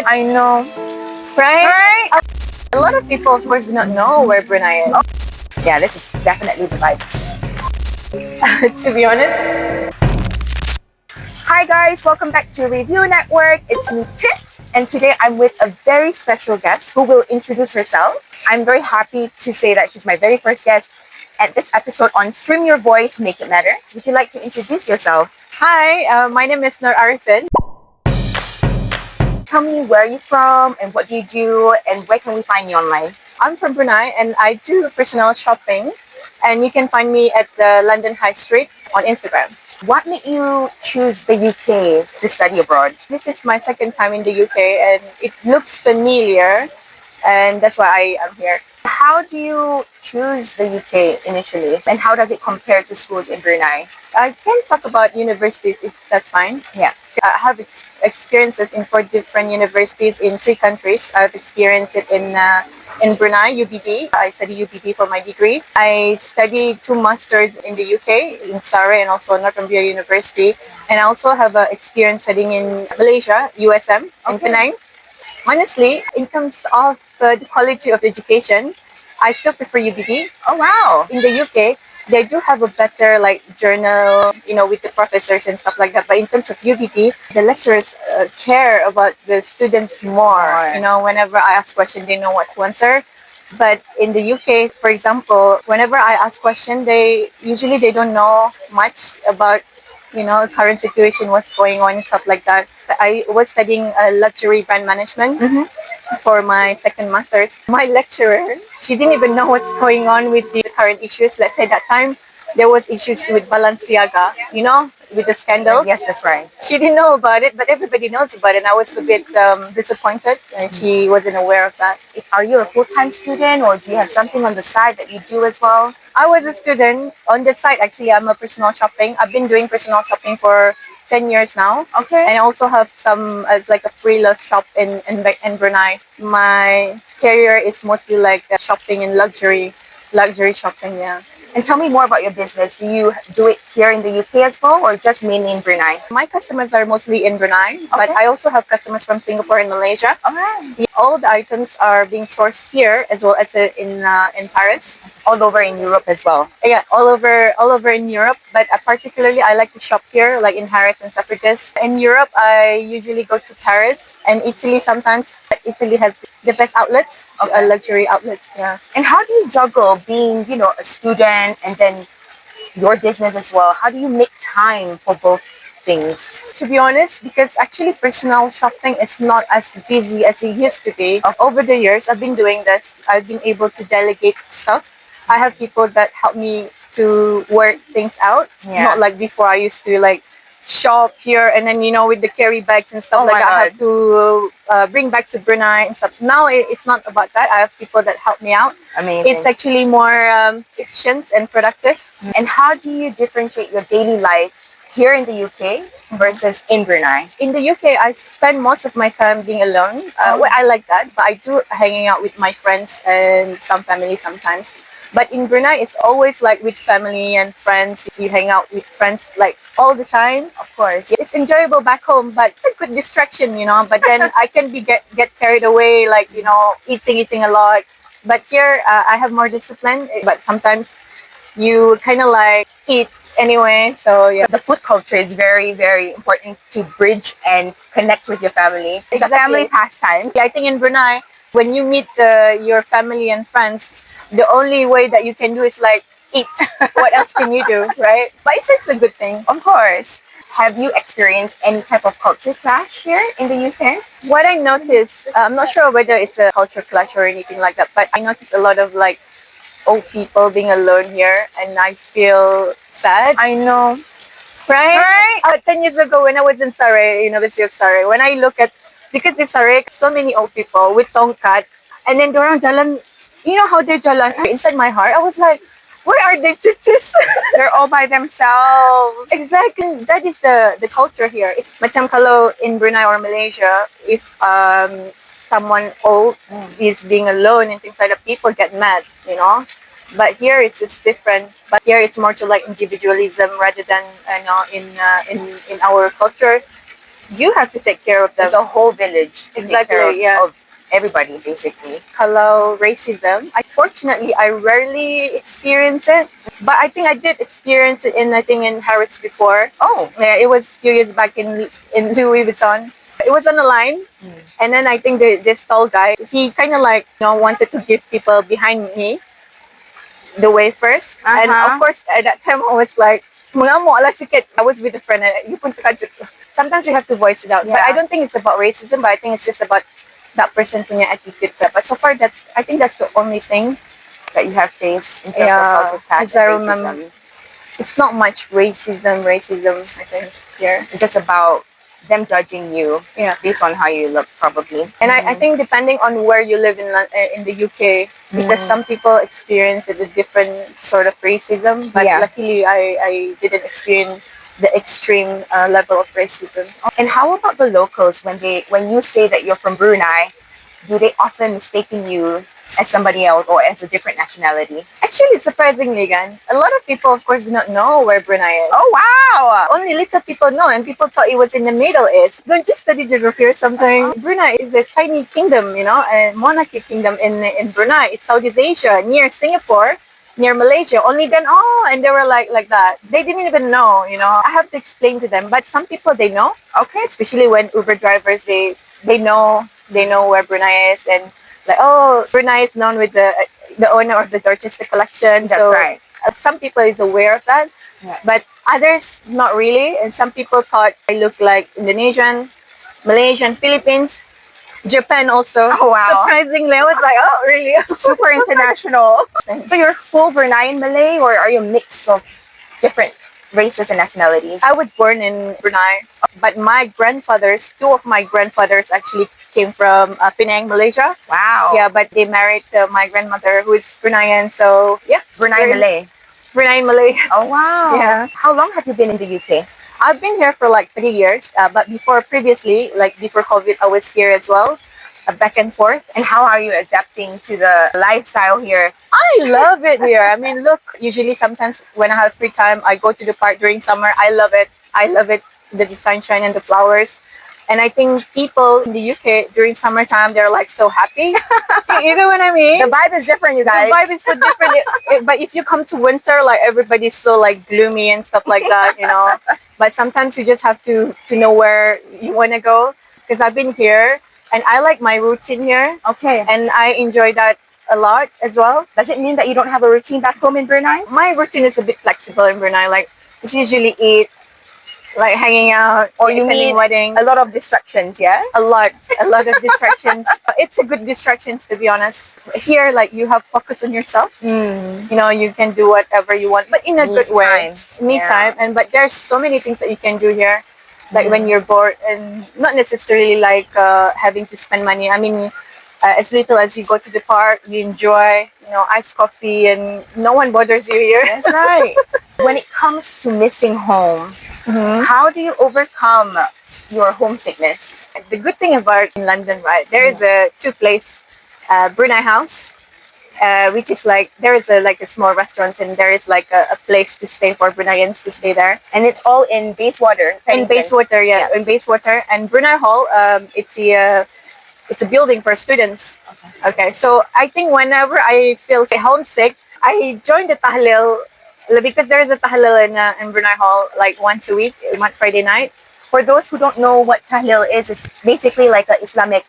I know, right? A lot of people, of course, do not know where Brunei is. Yeah, this is definitely the vibes. To be honest, Hi guys, welcome back to Review Network. It's me, Tiff, and today I'm with a very special guest who will introduce herself. I'm very happy to say that she's my very first guest at this episode on Stream Your Voice, Make It Matter. Would you like to introduce yourself? hi, my name is Nuur Aqilah. Tell me where you're from and what do you do and where can we find you online? I'm from Brunei and I do personal shopping, and you can find me at the London High Street on Instagram. What made you choose the UK to study abroad? This is my second time in the UK and it looks familiar, and that's why I am here. How do you choose the UK initially and how does it compare to schools in Brunei? I can talk about universities if that's fine. Yeah. I have experiences in 4 different universities in 3 countries. I've experienced it in Brunei, UBD. I study UBD for my degree. I studied 2 masters in the UK, in Surrey and also Northumbria University. And I also have experience studying in Malaysia, USM, in Penang. Honestly, in terms of the quality of education, I still prefer UBD. Oh wow. In the UK, they do have a better journal, with the professors and stuff like that. But in terms of UBD, the lecturers care about the students more. Whenever I ask question, they know what to answer. But in the UK, for example, whenever I ask question, they don't know much about current situation, what's going on and stuff like that. I was studying luxury brand management for my second master's. My lecturer, she didn't even know what's going on with the current issues. Let's say that time there was issues with Balenciaga, with the scandals. Yes, that's right. She didn't know about it, but everybody knows about it. And I was a bit disappointed, and she wasn't aware of that. Are you a full-time student or do you have something on the side that you do as well? I was a student on the side. Actually, I'm a personal shopping. I've been doing personal shopping for 10 years now. Okay. And I also have some as a free love shop in Brunei. My career is mostly shopping and luxury shopping, yeah. And tell me more about your business. Do you do it here in the UK as well or just mainly in Brunei? My customers are mostly in Brunei, but I also have customers from Singapore and Malaysia. Alright. All the items are being sourced here as well as in Paris. All over in Europe as well. Yeah, all over in Europe, but particularly I like to shop here, like in Harrods and Selfridges. In Europe, I usually go to Paris and Italy sometimes. Italy has the best outlets, luxury outlets, yeah. And how do you juggle being, a student and then your business as well? How do you make time for both things? To be honest, because actually personal shopping is not as busy as it used to be. Over the years, I've been doing this. I've been able to delegate stuff. I have people that help me to work things out. Yeah. Not like before. I used to shop here and then with the carry bags and stuff that. I have to bring back to Brunei and stuff. Now it's not about that. I have people that help me out. Amazing. It's actually more efficient and productive. And how do you differentiate your daily life here in the UK versus in Brunei? In the UK, I spend most of my time being alone. Well, I like that, but I do hanging out with my friends and some family sometimes. But in Brunei, it's always with family and friends. You hang out with friends all the time. Of course. It's enjoyable back home, but it's a good distraction, But then I can get carried away, eating a lot. But here, I have more discipline. But sometimes you kind of eat anyway. So yeah. The food culture is very, very important to bridge and connect with your family. It's a family pastime. Yeah, I think in Brunei, when you meet your family and friends, the only way that you can do is eat. What else can you do, right? But it's a good thing. Of course. Have you experienced any type of culture clash here in the UK? What I noticed, I'm not sure whether it's a culture clash or anything like that, but I noticed a lot of old people being alone here, and I feel sad. I know, right? 10 years ago when I was in Surrey, University of Surrey, when I look at, because in Surrey, so many old people with tongkat, and then dorang jalan, how they jalan. Inside my heart, I was like, where are they chuchus? They're all by themselves. Exactly. That is the culture here. Macam kalau in Brunei or Malaysia, if someone old is being alone and things like that, people get mad, But here it's just different. But here it's more to individualism rather than in our culture. you have to take care of them. It's a whole village to take care Exactly, yeah. of everybody, basically. Hello, racism. Fortunately, I rarely experience it, but I think I did experience it in Harrods before. Oh, Yeah, it was a few years back in Louis Vuitton. It was on the line, and then I think this tall guy, he kind of like wanted to give people behind me the way first, and of course at that time I was like, "Mengamuk lah sikit." I was with a friend, and you pun terkajut. Sometimes you have to voice it out, but I don't think it's about racism, but I think it's just about that person punya attitude. But so far, I think that's the only thing that you have faced in terms of culture clash as I and remember. racism. It's not much racism, I think, here. It's just about them judging you Yeah. based on how you look, probably. And I think depending on where you live in the UK, because some people experience it a different sort of racism, but luckily I didn't experience the extreme level of racism. And how about the locals when you say that you're from Brunei? Do they often mistaken you as somebody else or as a different nationality? Actually, surprisingly, again, a lot of people, of course, do not know where Brunei is. Oh, wow! Only little people know, and people thought it was in the Middle East. Don't you study geography or something? Brunei is a tiny kingdom, a monarchy kingdom in Brunei. It's Southeast Asia, near Singapore, near Malaysia. Only then, and they were like that. They didn't even know, I have to explain to them. But some people, they know. Okay, especially when Uber drivers, they know where Brunei is, and like, Brunei is known with the owner of the Dorchester collection. That's right. Some people is aware of that, but others not really. And some people thought I look like Indonesian, Malaysian, Philippines, Japan also. Oh, wow. Surprisingly, I was like, oh, really? Super international. So you're full Bruneian Malay, or are you a mix of different races and nationalities? I was born in Brunei, but my grandfathers, two of my grandfathers actually came from Penang, Malaysia. Wow. Yeah, but they married my grandmother, who is Bruneian. So yeah, Brunei Malay. Brunei Malay. Oh, wow. Yeah. How long have you been in the UK? I've been here for like 3 years, but previously, like before COVID, I was here as well, back and forth. And how are you adapting to the lifestyle here? I love it here. I mean, look, usually sometimes when I have free time, I go to the park during summer. I love it. The sunshine and the flowers. And I think people in the UK during summertime, they're like so happy. You know what I mean? The vibe is different, you guys. The vibe is so different. But if you come to winter, like everybody's so like gloomy and stuff like that, But sometimes you just have to know where you want to go. Because I've been here and I like my routine here. Okay. And I enjoy that a lot as well. Does it mean that you don't have a routine back home in Brunei? My routine is a bit flexible in Brunei. Like, it's usually eat, like hanging out, or you attending weddings. A lot of distractions, yeah? A lot of distractions. It's a good distractions, to be honest. Here, like, you have focus on yourself. You can do whatever you want, but in a good way. Me time. But there's so many things that you can do here. Like when you're bored, and not necessarily like having to spend money. I mean, as little as you go to the park, you enjoy, iced coffee, and no one bothers you here. That's right. When it comes to missing home, how do you overcome your homesickness? The good thing about in London, right, there is two place, Brunei House, which is like, there is a small restaurant, and there is like a place to stay for Bruneians to stay there. And it's all in Bayswater. In Bayswater, in Bayswater. And Brunei Hall, it's a building for students. Okay. So I think whenever I feel homesick, I join the tahlil, because there is a tahlil in Brunei Hall like once a week, on Friday night. For those who don't know what tahlil is, it's basically like an Islamic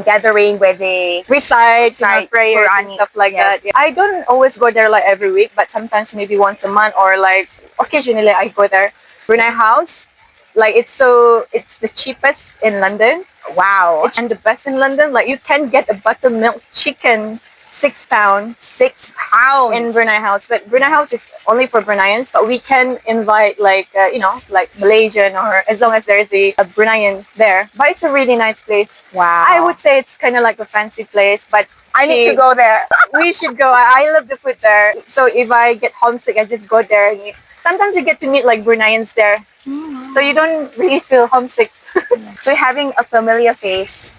gathering where they recite prayers and stuff like that. Yeah. I don't always go there like every week, but sometimes maybe once a month, or like occasionally I go there. Brunei House, like it's the cheapest in London. Wow. And the best in London. Like, you can get a buttermilk chicken, £6. £6 in Brunei House. But Brunei House is only for Bruneians, but we can invite like Malaysian, or as long as there is a Bruneian there. But it's a really nice place. Wow. I would say it's kind of like a fancy place, but I need to go there. We should go. I love the food there. So if I get homesick, I just go there and eat. Sometimes you get to meet like Bruneians there. So you don't really feel homesick. So having a familiar face,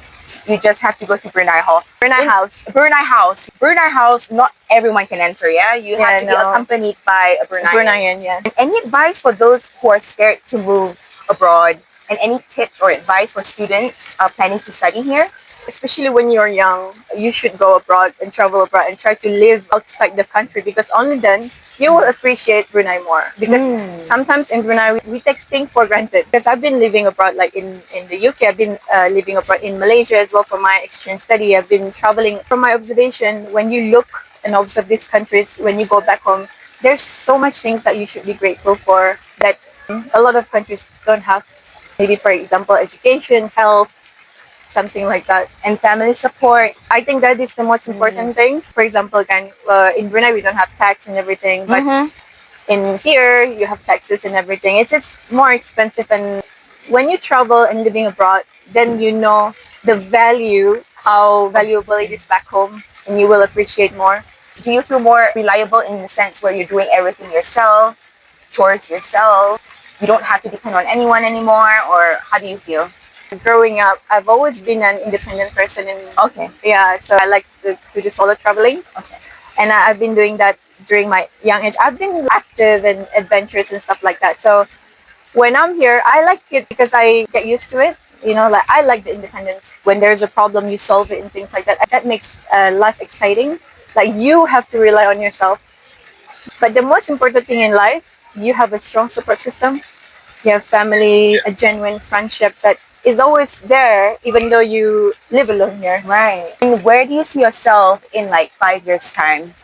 you just have to go to Brunei Hall. Brunei House. Brunei House, not everyone can enter, yeah? You have to be accompanied by a Bruneian. Yeah. And any advice for those who are scared to move abroad And any tips or advice for students planning to study here? Especially when you're young, you should go abroad and travel abroad and try to live outside the country, because only then you will appreciate Brunei more. Because sometimes in Brunei, we take things for granted. Because I've been living abroad, like in the UK, I've been living abroad in Malaysia as well for my exchange study. I've been traveling. From my observation, when you look and observe these countries, when you go back home, there's so much things that you should be grateful for that a lot of countries don't have. Maybe, for example, education, health, something like that, And family support. I think that is the most important thing. For example, in Brunei we don't have tax and everything, but in here you have taxes and everything. It's just more expensive, and when you travel and living abroad, then you know the value, how valuable it is back home, and you will appreciate more. Do you feel more reliable in the sense where you're doing everything yourself, chores yourself? You don't have to depend on anyone anymore, or how do you feel? Growing up, I've always been an independent person, and Okay. yeah, so I like to do solo traveling. Okay. And I've been doing that during my young age. I've been active and adventurous and stuff like that. So when I'm here, I like it because I get used to it. You know, like I like the independence. When there's a problem, you solve it and things like that. That makes life exciting. Like you have to rely on yourself. But the most important thing in life, you have a strong support system. You have family, a genuine friendship that is always there, even though you live alone here. Right. And where do you see yourself in like 5 years' time?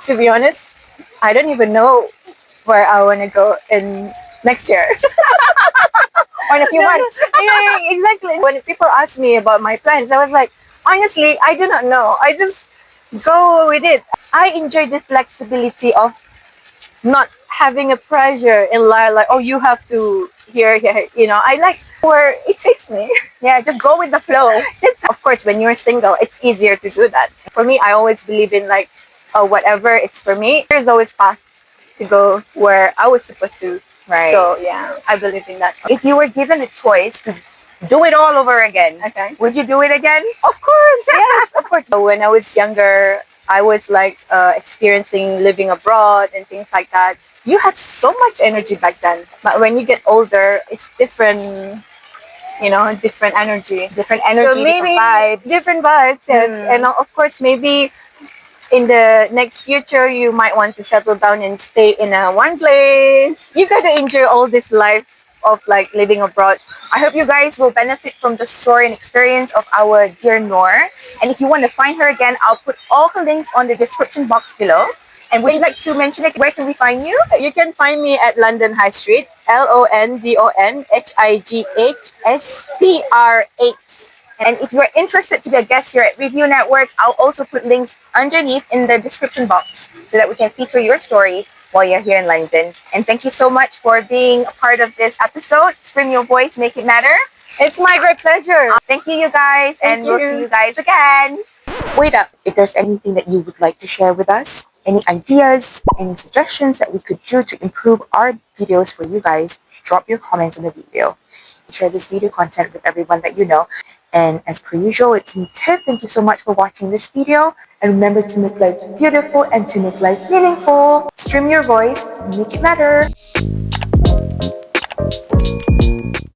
To be honest, I don't even know where I want to go in next year. Or in a few months? Yeah, exactly. When people ask me about my plans, I was like, honestly, I do not know. I just go with it. I enjoy the flexibility of not having a pressure in life, like, oh, you have to here. You know, I like where it takes me. Yeah, just go with the flow. Just, of course, when you're single, it's easier to do that. For me, I always believe in like, whatever it's for me, there's always path to go where I was supposed to Right. go. Yeah, I believe in that. If you were given a choice to do it all over again, Okay. would you do it again? Of course, yes, of course. So when I was younger, I was like experiencing living abroad and things like that. You have so much energy back then, but when you get older, it's different. You know, different energy, Different energy, so maybe different vibes. different vibes. Yes, and of course, maybe in the next future, you might want to settle down and stay in one place. You got to enjoy all this life of like living abroad. I hope you guys will benefit from the story and experience of our dear Nuur. And if you want to find her again, I'll put all her links on the description box below. And would you like to mention it? Where can we find you? You can find me at London High Street, LondonHighstr8. And if you're interested to be a guest here at Reviu Network, I'll also put links underneath in the description box so that we can feature your story while you're here in London. And thank you so much for being a part of this episode. Stream your voice, make it matter. It's my great pleasure. Thank you, you guys, and we'll see you guys again. Wait up. If there's anything that you would like to share with us, any ideas, any suggestions that we could do to improve our videos for you guys, drop your comments on the video. Share this video content with everyone that you know. And as per usual, it's me, Tiff. Thank you so much for watching this video. And remember to make life beautiful and to make life meaningful. Stream your voice, make it matter.